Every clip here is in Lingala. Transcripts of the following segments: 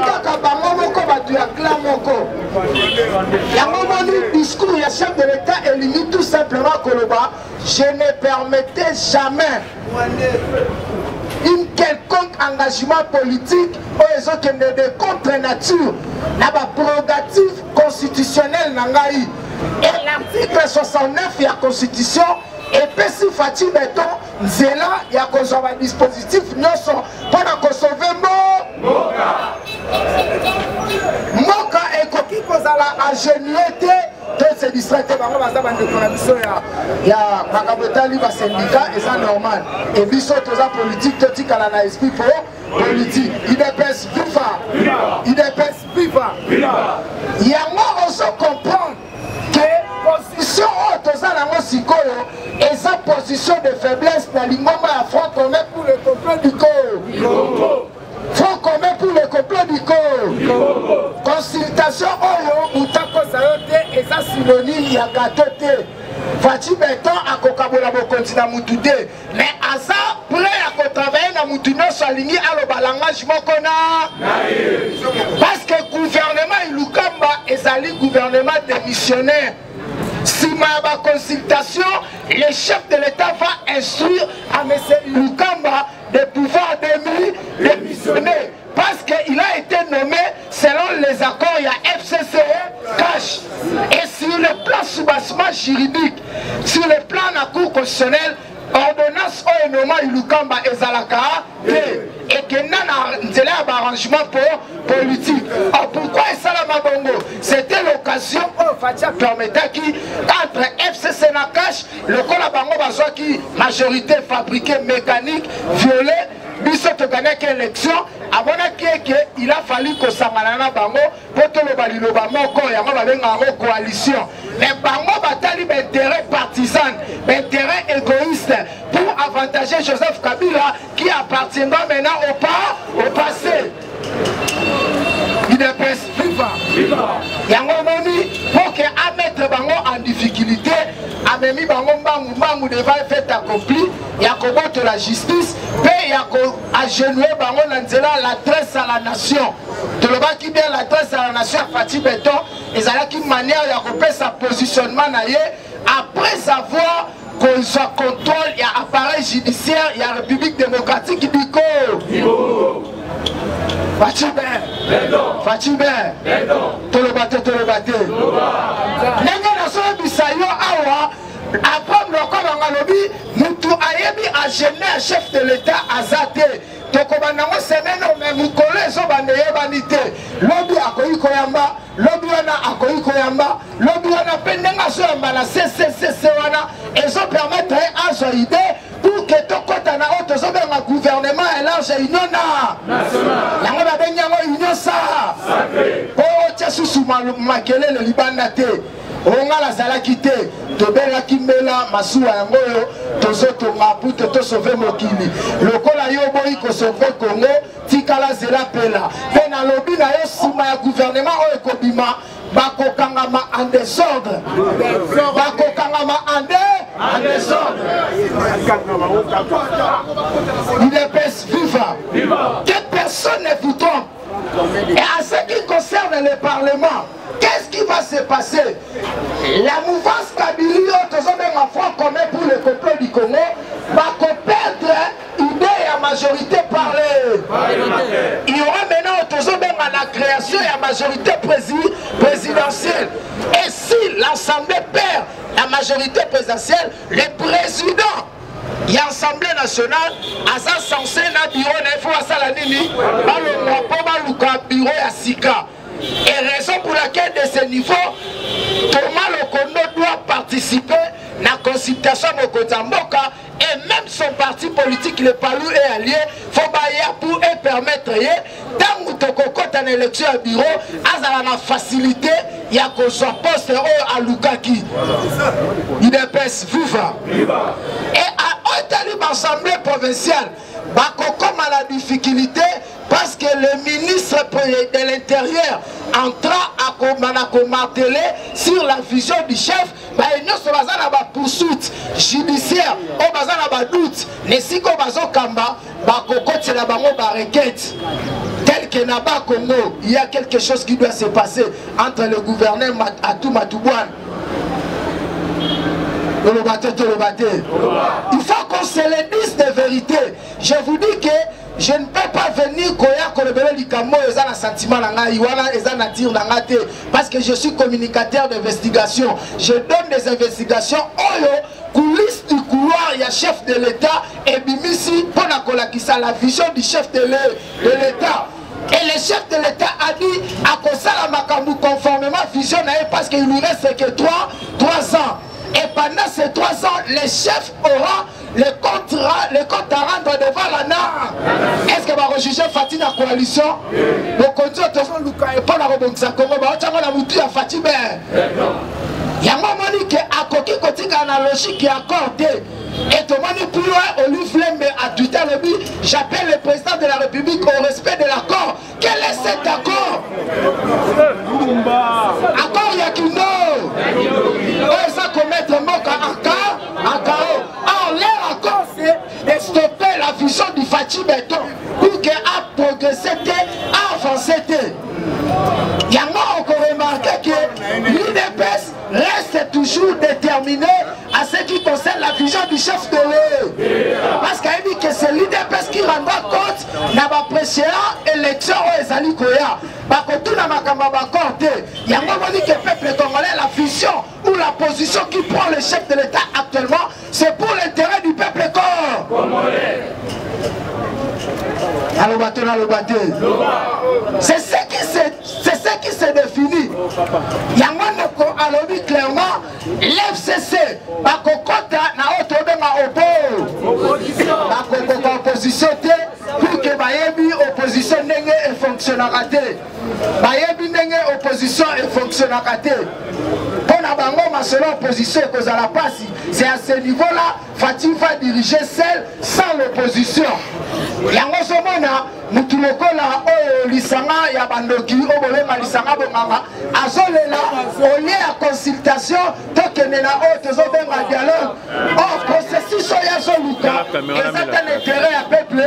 kaka bango moko batu ya clan moko. Yango moni discours ya chef de l'État élimine tout simplement Koloba. Je ne permettais jamais une quelconque engagement politique qui est de contre-nature na ba prérogative constitutionnelle nangai. Et l'article 69 de la Constitution et puis si Fatih Beton Zela il y a un dispositif nyonso pour sauver Moka et koki kozala ingénuité de se distraire bango baza bandeko na biso ya makabotali ba syndicat et ça normal et biso toza politique totikala na esprit pour politique IDPS viva yango oso comprendre que position toza nango sikoyo eza position de faiblesse na lingomba ya front commun pour le complot du corps. Front commun pour le complot du corps. Consultation oyo utako sayote eza synonyme ya gâteau te. Fatih Beton akokabola bokonzi na mutu te. Mais aza prêt à travailler na mutu nyonso alingi aloba langage moko na. Parce que gouvernement Ilukamba ezali gouvernement démissionnaire. Si ma consultation, le chef de l'État va instruire à M. Ilukamba de pouvoir démissionner. Parce qu'il a été nommé selon les accords, il y a FCC, cash. Et sur le plan soubassement juridique, sur le plan de la Cour constitutionnelle, ordonnance au nommé Ilukamba et Zalaka, et que nous avons un arrangement politique. Alors pourquoi ça la Mabongo? C'était l'occasion où Fatia permettait entre FCC Nakash, le Kolabango Bazouaki, majorité fabriquée mécanique, violée. Biso to gagner élection avant qu'il a fallu que Samanana Bango pour que le Baliloba moko ya ba coalition mais Bango batali d'intérêt partisan d'intérêt égoïste pour avantager Joseph Kabila qui appartient maintenant au passé. Il est viva. Yango moni pour que à mettre Bango en difficulté amemi Bango mbangu devant le fait accompli ya koboto la justice pe ya ko agenouer Bango nanzela l'adresse à la nation. De le qui bien l'adresse à la nation Fatih Beton ezala qui manière ya ko sa positionnement na ye après avoir qu'on soit contrôle il y a appareil judiciaire il y a République démocratique du Congo. Fatih Ben Tolo bate Nenga na so bisayo awa après le corps en lobby mutu ayebi a gêner chef de l'État azate tokobanango semaine mais mukole so bandeye banité lobby akoyi koyamba lobby wana akoyi koyamba lobby wana pendenga so yamba na CCC wana ezo permettre azo idée pour que tokota na auto so benga gouvernement élarge union nationale yango ba benyango union sa po tia susu makele le libanda te onga la zalaki te tobela kimela masuwa yango yo tozotonga pour te sauver mokili lokola yo boyi ko sauver Congo tikala zela pela pe na lobi na yo sima ya gouvernement oyo kobima bakokangama en désordre bakokangama en désordre il est viva que personne ne vous trompe et en ce qui concerne le Parlement qu'est-ce qui va se passer? La mouvance Kabili, en front commun pour le complot du Congo, va perdre l'idée et la majorité parler. Il y aura maintenant la création et la majorité présidentielle. Et si l'Assemblée perd la majorité présidentielle, le président il y a l'Assemblée nationale, à ça censé na bureau na faut ça la nini, ba le bureau à Sika. Et raison pour laquelle de ce niveau, Thomas Lokondo doit participer à la consultation de Kozamboka et même son parti politique, le Palou et allié, il faut pour permettre tant que tu as une élection à bureau, à la facilité, il y a qu'on soit poste à Lukaki. Il est viva. Et à l'Assemblée provinciale, comme à la difficulté, parce que le ministre de l'Intérieur entra à marteler sur la vision du chef, il y a une poursuite judiciaire, il y a un doute, mais si on a une requête. tel que Naba Congo, il y a quelque chose qui doit se passer entre le gouverneur Atou Matoubouane. Il faut qu'on se le dise de vérité. Je vous dis que je ne peux pas venir parce que je suis communicateur d'investigation. Je donne des investigations coulisses du couloir, il y a chef de l'État et Bimisi pour la vision du chef de l'État. Et le chef de l'État a dit à Kosala Makambu conformément à vision parce qu'il lui reste que 3 ans. Et pendant ces 3 ans, le chef aura le compte à rendre devant la NAR. Est-ce que va rejuger Fatih la coalition? Le conduit de Luka et pas la rebondissement. La mouture à Fatih. Il y a un moment qui a coquille côté analogique qui est accordé. Et tout le monde plus loin, Olivier Flembe a tweeté le but. J'appelle le président de la République au respect de l'accord. Quel est cet accord? Accord Yakino. On va commettre Moka Akao. Or, leur accord, c'est de stopper la vision du Fatih Béton pour qu'elle a progressé, a avancé. Il y a moi encore remarqué que l'UDPS reste toujours déterminé à ce qui concerne la vision du chef de l'État. Parce qu'il dit que c'est l'UDPS qui rendra compte dans la précédente élection où ils allaient Koya. Parce que tout n'a pas accordé. Il y a un moment dit que le peuple congolais, la vision ou la position qui prend le chef de l'État actuellement, c'est pour l'intérêt du peuple congolais. C'est ce qui se définit. Il y a un lobby clairement, l'FCC, opposition pour que Bayebi opposition n'ait fonctionnera raté. Bayebi n'ait opposition et fonctionnera raté. Pour la banque, selon l'opposition, c'est à ce niveau-là, Fatih va diriger celle sans l'opposition. Il y a un moment, Moutoulokola, Lisanga, Yabandoki, Obolema, Lisanga, Bomama, Azolela, au lieu à consultation, tant que nous avons un dialogue, or, processus, Yazoluka, et ça a un intérêt à peuple,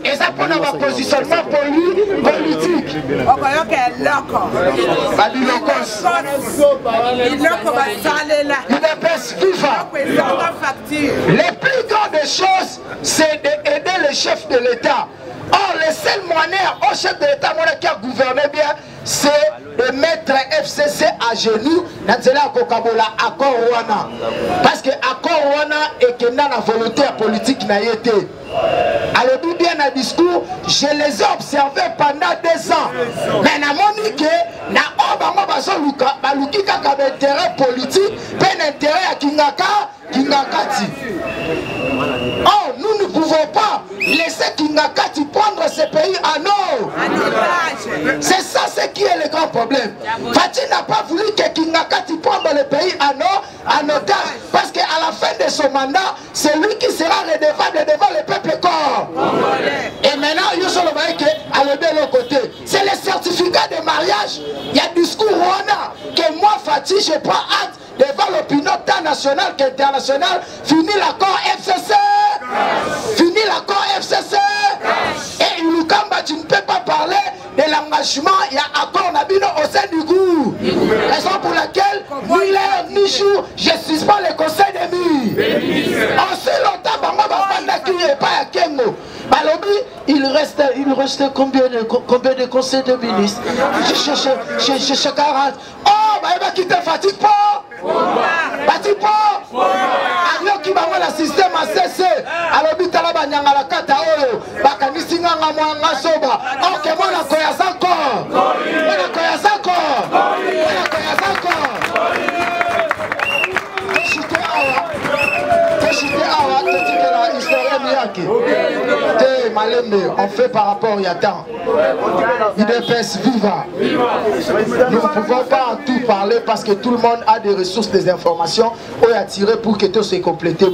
et ça pour un positionnement politique. Les plus grandes choses, c'est d'aider le chef de l'État. Or, le seul moyen au chef de l'État qui a gouverné bien, c'est de mettre FCC à genoux dans l'accord Rwanda. Parce que l'accord Rwanda est que dans la volonté politique n'a été. Alors, d'où bien un discours, je les ai observés pendant 2 ans. Mais na monique, na Obama Bazoluka, Balukika comme intérêt politique, peine intérêt à Kingakati. Oh, nous ne pouvons pas laisser Kingakati prendre ce pays en otage. C'est ça ce qui est le grand problème. Fatih n'a pas voulu que Kingakati prenne le pays en otage. Parce qu'à la fin de son mandat, c'est lui qui sera redevable devant le peuple corps. Et maintenant, à l'autre côté, c'est le certificat de mariage. Il y a du discours Rwanda que moi, Fatih, je prends acte devant l'opinion tant nationale qu'internationale. Fini l'accord FCC. Fini l'accord FCC. Et Lukamba, tu ne peux pas parler de l'engagement. Il y a accord Nabino au sein du groupe. Raison pour laquelle, ni l'heure, ni jour, je ne suis pas le conseil des murs. En si longtemps, qui n'est pas à Kengo. Balobi, il reste combien de conseils de ministres? Je cherche 40. Oh, il va quitter Fatih pas. Fatih pas. Alors qui va voir le système à cesser. Alors, il va y avoir la carte à eux. Bakanisi nganga mwanga soba. Ok, moi la koyasa encore. Moi la koyasa encore. Moi la koyasa encore. On fait par rapport à Yatan. UDPS viva. Nous ne pouvons pas en tout parler parce que tout le monde a des ressources, des informations à tirer pour que tout se complète. Et à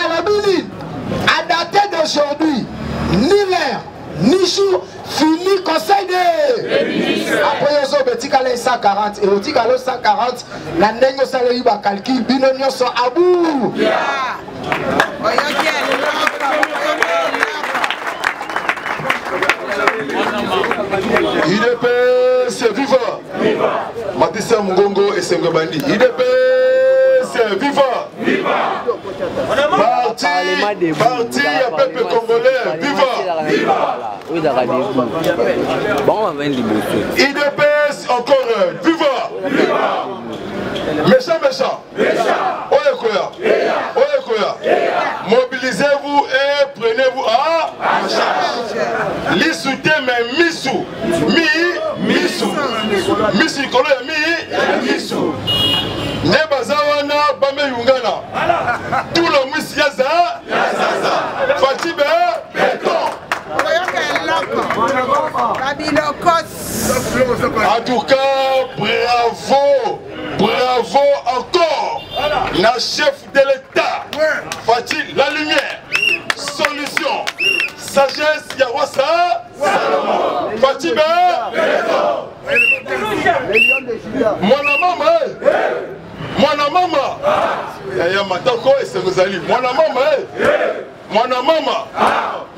la minute, à dater d'aujourd'hui, ni l'heure, ni jour, fini conseil de. Après, ils ont petit calé 140 et au petit calé 140, la nègre salarié va calcul, binonion sont à bout. IDPS viva. Matissa Mungongo et Sengo Bandi. IDPS viva. Parti à peuple congolais viva. IDPS encore viva. Méchant. Oyekoya. Mobilisez-vous et prenez-vous à charge. L'isouté mais misou. Misou. Misou kolo misou. Ne bazawana bame yungana. Tout le misi yaza. Fatibe béton. En tout cas, bravo encore, la chef de l'État, Fatih la lumière, solution, sagesse, Yawasa, Fatih Mwana mama, Yaya Matako et Senozali, Mwana mama,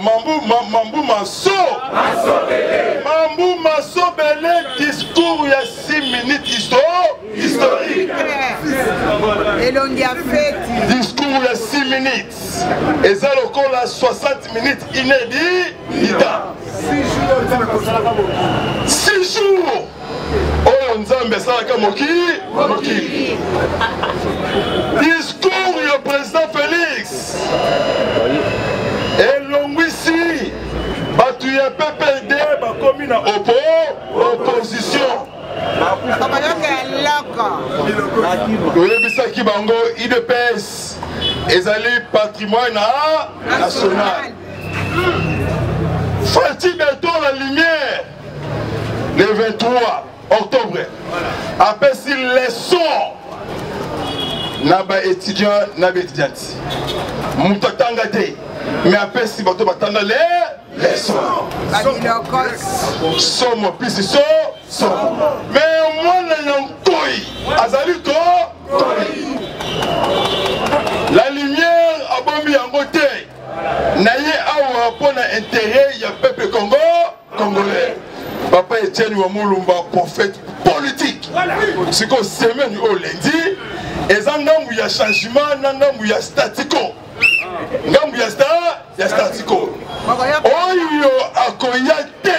Mambu Maso Belé, discours il y a 6 minutes historique. Discours il y a 6 minutes. Et ça encore là 60 minutes inédit. 6 jours. Oh Nzambe Salaka Moki. Discours il y a président Félix. Et l'ongwisi. Tu es PPD, comme une opposition. Oui, mais Bango, IDPS, ezali patrimoine national. Fatih Béton la lumière, le 23 octobre, après si leçon, naba étudiant, naba étudiante. Moutatangate, mais après si bato batanga les sons. Somme plus somme. Mais moi n'ayant azaliko. La lumière a bombi en côté. Naye awa pour l'intérêt il y a peuple congolais. Papa Etienne Wamulumba, prophète politique. C'est qu'on semaine au lundi. Et ça où il y a changement, où il y a statico. Ngambu ya statiko. Oyo akoyate.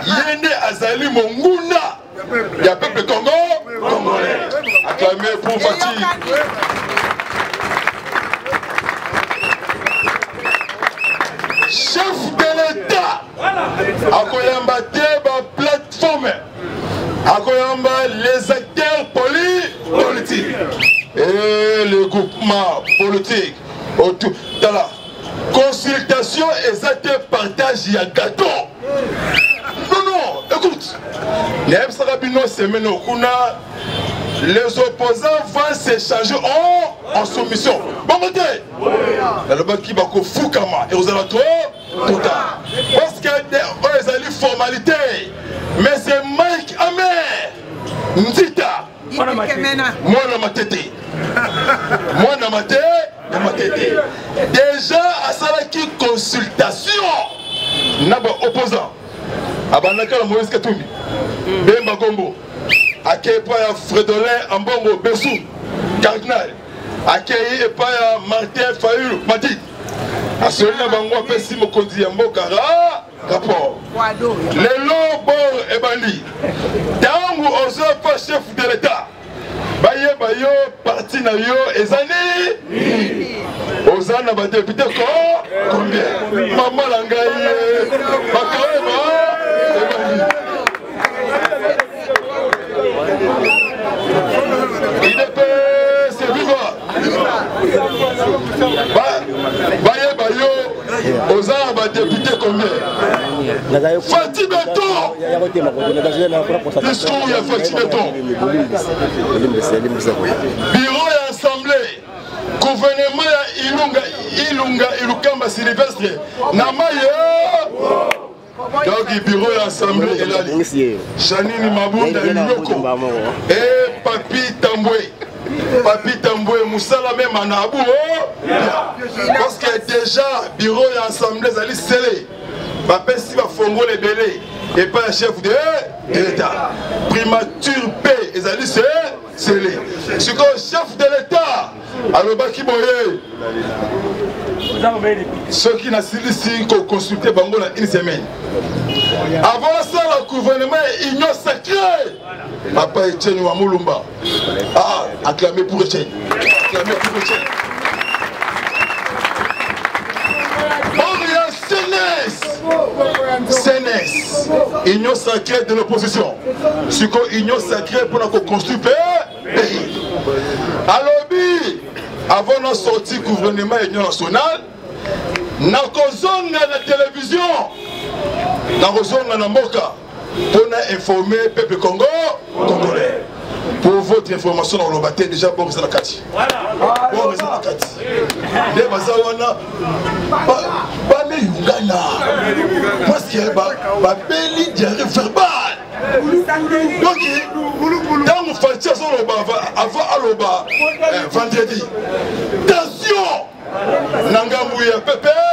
Yende azali monguna. Ya peuple congolais. Acclamé pour Fatih. Chef de l'État. Akoyamba Teba plateforme. Akoyamba les acteurs politiques. Et le groupement politique. Dans la consultation exacte partage il y a gâteau. Non, écoute. Les opposants vont s'échanger en soumission. Bon côté. Le baki bako fukama et vous allez trop tard. Parce que les alliés formalité. Mais c'est Mike Amer. Nzita. Moi na matete. Déjà à Salaki consultation. Naba opposant. Abanaka la Moïse Katumbi. Bemba Gombo. Akepa ya Fredolin Ambongo Bessou. Cardinal. Akei epa ya Martin Fayulu Madid. Asolina bango pesi mokonzi ya mbokara rapport. Lelo bor ebandi. Tangu ozo pas chef de l'État. Baye parti na yo ezani. Ozana ba député combien? Maman langaye. Bakarema. IDPS viva. Baye Ozana ba député combien? Fatih Béton. Discours ya Fatih Béton. Bureau et assemblée. Gouvernement ya Ilunga Ilukamba Sylvestre. Namaye. Donc bureau et assemblée et là. Chanini Mabunda Iloko. Et Papi Tamboué Moussala même en Abou. Parce que déjà bureau et assemblée allait sceller. Papa si va fongo les belés. et pas un chef de l'État. Primature P, c'est les. Ce que le chef de l'État, alors qui boye. Ceux qui n'ont pas consulté Bango dans une semaine. Avant ça, le gouvernement est union sacrée. Papa Etienne Ouamoulumba. Ah, acclamé pour Etienne. Acclamé pour Etienne. CNS, union sacrée de l'opposition. C'est quoi union sacrée pour la construire le pays. Alors, avant de sortir du gouvernement et l'union nationale, nous avons la télévision, nous avons la Moka pour informer le peuple congolais. Pour votre information, on a déjà bon réseau de la Kati. Bon réseau de la Kati. Les Bazawana, pas mes Yungana. Parce qu'il y a un bel diarrhée verbale. Donc, dans mon fatigue, avant vendredi. Attention! Nangamouya Pepe.